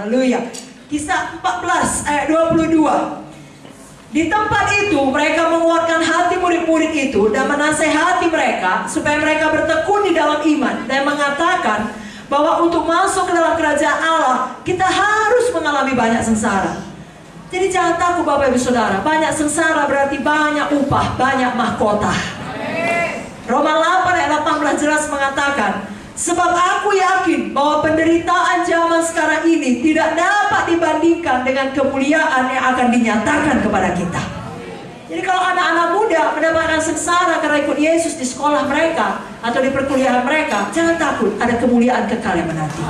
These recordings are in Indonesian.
Haleluya. Kisah 14 ayat 22. Di tempat itu mereka menguatkan hati murid-murid itu dan menasehati mereka supaya mereka bertekun di dalam iman dan mengatakan bahwa untuk masuk ke dalam kerajaan Allah kita harus mengalami banyak sengsara. Jadi jangan takut Bapak Ibu Saudara. Banyak sengsara berarti banyak upah, banyak mahkota. Roma 8 ayat 18 jelas mengatakan, sebab aku yakin bahwa penderitaan zaman sekarang ini tidak dapat dibandingkan dengan kemuliaan yang akan dinyatakan kepada kita. Jadi kalau anak-anak muda mendapatkan sengsara karena ikut Yesus di sekolah mereka atau di perkuliahan mereka, jangan takut, ada kemuliaan kekal yang menanti.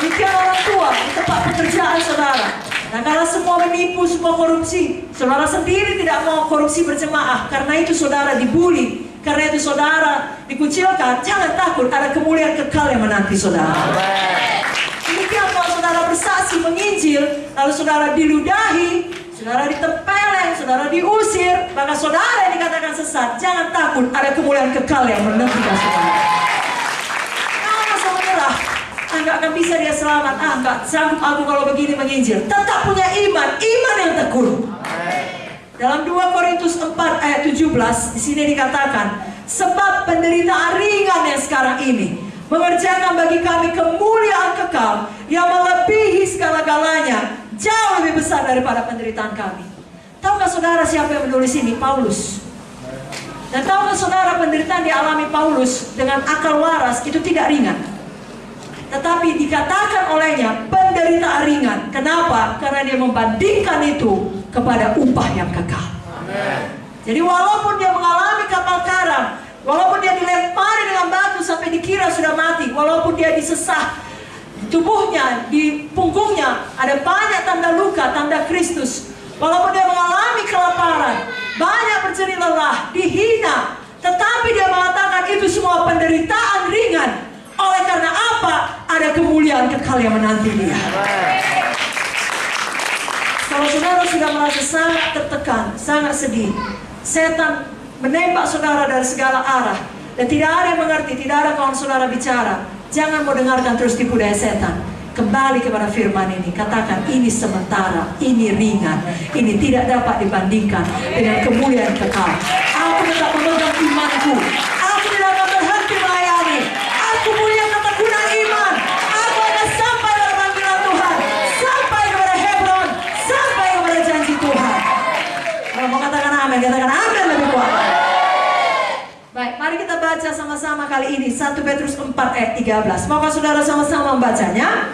Demikian orang tua di tempat pekerjaan saudara. Nah, kalau semua menipu, semua korupsi, saudara sendiri tidak mau korupsi berjemaah, karena itu saudara dibully, karena itu saudara dikucilkan, jangan takut, ada kemuliaan kekal yang menanti saudara. Demikian kalau saudara bersaksi menginjil, lalu saudara diludahi, saudara ditempeleng, saudara diusir, maka saudara yang dikatakan sesat, jangan takut, ada kemuliaan kekal yang menanti saudara. Jangan masa menyerah, nggak akan bisa dia selamat, nggak sanggup aku kalau begini menginjil. Tetap punya iman, iman yang tekun. Dalam 2 Korintus 4 ayat 17 di sini dikatakan, sebab penderitaan ringan yang sekarang ini mengerjakan bagi kami kemuliaan kekal yang melebihi segala-galanya, jauh lebih besar daripada penderitaan kami. Tahukah saudara siapa yang menulis ini? Paulus. Dan tahukah saudara penderitaan dialami Paulus dengan akal waras itu tidak ringan, tetapi dikatakan olehnya penderitaan ringan. Kenapa? Karena dia membandingkan itu kepada upah yang kekal. Amen. Jadi walaupun dia mengalami kapal karam, walaupun dia dilempari dengan batu sampai dikira sudah mati, walaupun dia disesah tubuhnya, di punggungnya ada banyak tanda luka, tanda Kristus, walaupun dia mengalami kelaparan, banyak berjerit lelah, dihina, tetapi dia mengatakan itu semua penderitaan ringan. Oleh karena apa? Ada kemuliaan kekal yang menanti dia. Kalau saudara sudah merasa sangat tertekan, sangat sedih, setan menembak saudara dari segala arah, dan tidak ada yang mengerti, tidak ada kawan saudara bicara, jangan mau dengarkan terus tipu daya setan. Kembali kepada firman ini, katakan ini sementara, ini ringan, ini tidak dapat dibandingkan dengan kemuliaan kekal. Aku tetap memegang imanku, aku tidak akan berhenti melayani, aku punya ketekunan iman, aku akan sampai pada panggilan Tuhan, sampai kepada Hebron, sampai kepada janji Tuhan. Kalau mau katakan amin, katakan amin lebih kuat. Baik, mari kita baca sama-sama kali ini 1 Petrus 4 ayat 13. Maukah saudara sama-sama membacanya?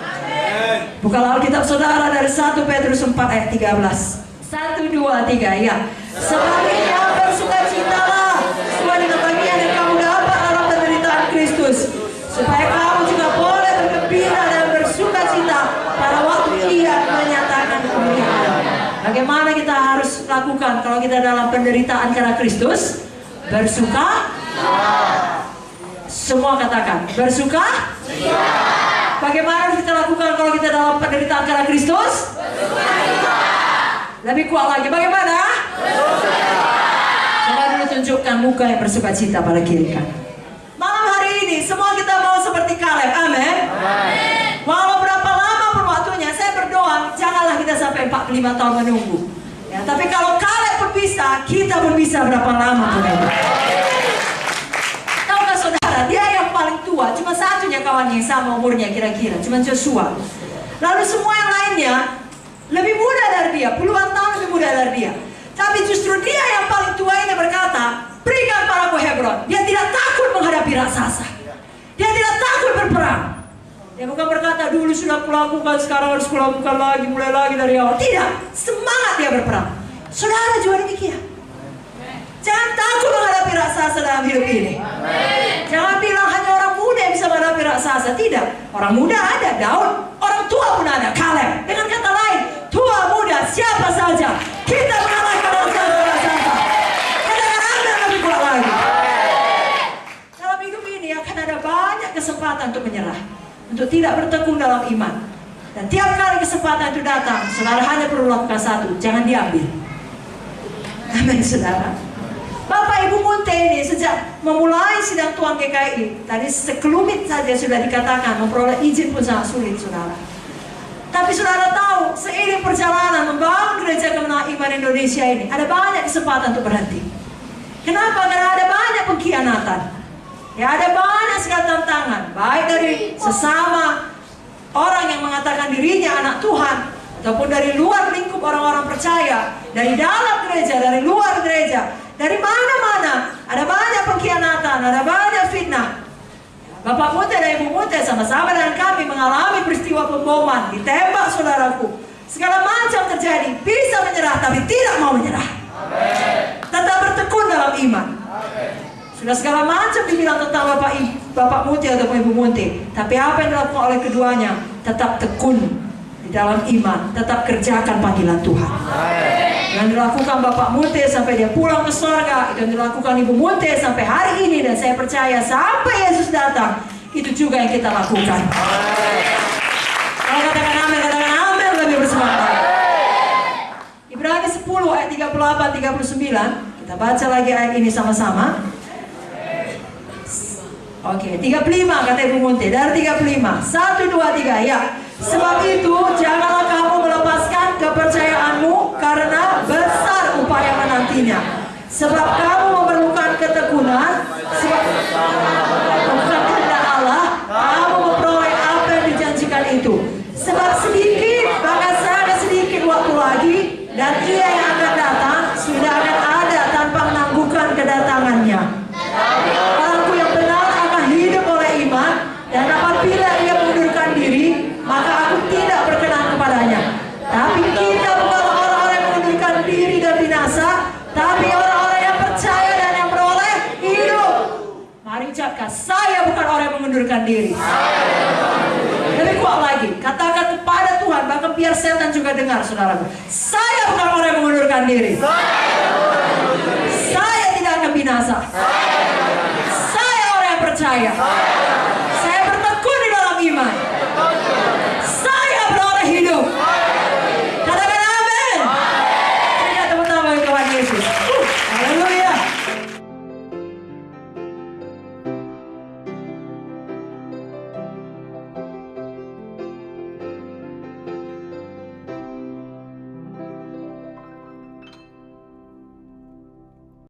Bukalah Alkitab saudara dari 1 Petrus 4 ayat 13. 1, 2, 3, ya. Sebaliknya bersukacitalah sesuai dengan bagian yang kamu dapat dalam penderitaan Kristus, supaya kamu juga boleh bergembira dan bersukacita pada waktu Ia menyatakan kemuliaan. Bagaimana kita harus lakukan kalau kita dalam penderitaan karena Kristus? Bersuka. Semua katakan bersuka. Bagaimana harus kita lakukan kalau kita dalam penderitaan karena Kristus? Lebih kuat lagi, bagaimana? Coba dulu tunjukkan muka yang bersukacita pada kiri kanan. Malam hari ini semua kita mau seperti Kaleb, amin. Walau berapa lama pun waktunya, saya berdoa janganlah kita sampai 45 tahun menunggu. Ya, tapi kalau Kaleb pun bisa, kita pun bisa berapa lama pun itu. Tahukah saudara, dia yang paling tua, cuma satunya kawannya yang sama umurnya kira-kira, cuma Joshua. Lalu semua yang lainnya lebih muda dari dia, puluhan tahun lebih muda dari dia. Tapi justru dia yang paling tua ini berkata, berikan padaku Hebron. Dia tidak takut menghadapi raksasa. Dia tidak takut berperang. Dia bukan berkata dulu sudah kulakukan, sekarang harus kulakukan lagi, mulai lagi dari awal. Tidak, semangat dia berperang. Saudara juga demikian. Jangan takut menghadapi raksasa dalam hidup ini. Jangan bilang hanya orang muda yang bisa menghadapi raksasa. Tidak, orang muda ada, Daud. Orang tua pun ada, Kaleb. Dengan kata lain, tua muda siapa saja kita mengalahkan raksasa. Katakan Anda lebih kuat lagi. Dalam hidup ini akan ada banyak kesempatan untuk menyerah, untuk tidak bertekun dalam iman. Dan tiap kali kesempatan itu datang, saudara hanya perlu lakukan satu, jangan diambil. Amin saudara. Bapak Ibu Munte ini sejak memulai sidang Tuan GKI, tadi sekelumit saja sudah dikatakan memperoleh izin pun sangat sulit saudara. Tapi saudara tahu, seiring perjalanan membangun gereja kemenangan iman Indonesia ini, ada banyak kesempatan untuk berhenti. Kenapa? Karena ada banyak pengkhianatan. Ya, ada banyak sekali tantangan, baik dari sesama orang yang mengatakan dirinya anak Tuhan, ataupun dari luar lingkup orang-orang percaya, dari dalam gereja, dari luar gereja, dari mana-mana. Ada banyak pengkhianatan, ada banyak fitnah. Bapak Mute dan Ibu Mute sama-sama dengan kami mengalami peristiwa pemboman, ditembak saudaraku. Segala macam terjadi, bisa menyerah tapi tidak mau menyerah. Tetap bertekun dalam iman. Sudah segala macam dibilang tentang Bapak Mute atau Ibu Mute, tapi apa yang dilakukan oleh keduanya? Tetap tekun di dalam iman, tetap kerjakan panggilan Tuhan. Yang dilakukan Bapak Mute sampai dia pulang ke surga, dan dilakukan Ibu Mute sampai hari ini, dan saya percaya sampai Yesus datang, itu juga yang kita lakukan. Kalau katakan amin lebih bersemangat. Ibrani 10 ayat 38-39, kita baca lagi ayat ini sama-sama. Oke, 35 kata Ibu Munte, dari 35, 1, 2, 3, ya. Sebab itu janganlah kamu melepaskan kepercayaanmu, karena besar upaya menantinya. Sebab kamu memerlukan ketekunan, sebab bukan kehendak Allah, kamu memperoleh apa yang dijanjikan itu. Sebab sedikit, maka sangat sedikit waktu lagi, dan Ia yang akan datang sudah akan ada tanpa menangguhkan kedatangannya. Orangku yang benar akan hidup oleh iman, dan apabila ia mengundurkan diri, maka aku tidak berkenan kepadanya. Tapi kita bukanlah orang-orang yang mengundurkan diri dan binasa, tapi orang-orang yang percaya dan yang beroleh hidup. Mari ucapkan, saya bukan orang yang mengundurkan diri. Lebih kuat lagi, katakan kepada Tuhan, bahkan biar setan juga dengar, saudaraku. Saya bukan orang yang mengundurkan diri. Saya tidak akan binasa. Saya orang yang percaya.